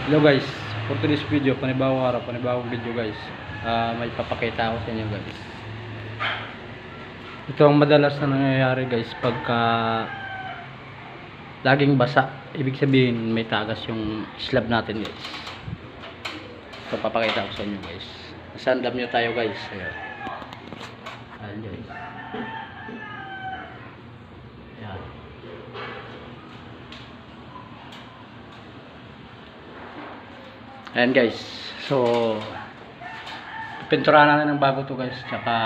Hello guys, for today's video, panibawang araw, panibawang video guys. May papakita ako sa inyo guys. Ito ang madalas na nangyayari guys pagka laging basa. Ibig sabihin may tagas yung slab natin guys. Ito papakita ko sa inyo guys. Sandam nyo tayo guys. Ayan. Ayan guys. Ayan. Ayan guys. So pinturahan natin ng bago to guys. Tsaka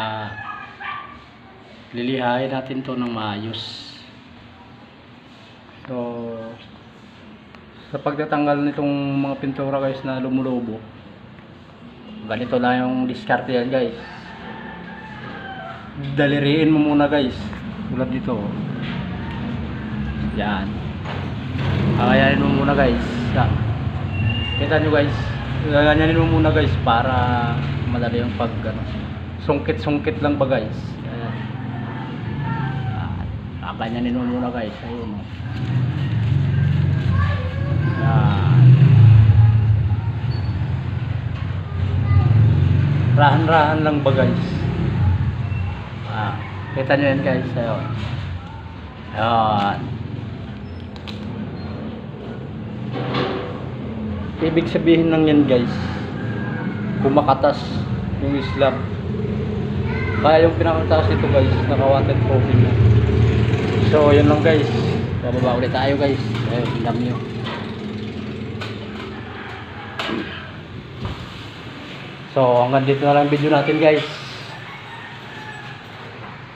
lilihain natin to ng maayos. So sa pagtatanggal nitong mga pintura guys na lumulobo, ganito lang yung diskarte yan guys. Daliriin mo muna guys. Tulad dito. Yan. Kakayanin mo muna guys. Kita nyo guys, ganyanin mo muna guys para madali yung pag sungkit lang ba guys. Ganyanin mo muna guys. Ayun. Rahan-rahan lang ba guys. Kita nyo yan guys. Ayun. Ayun. Ibig sabihin lang yan guys, kumakatas yung slab. Kaya yung pinakataas nito guys, naka-waterproofing na. So yun lang guys, bababa ulit tayo guys. Ayun, alam nyo. So hanggang dito na lang video natin guys.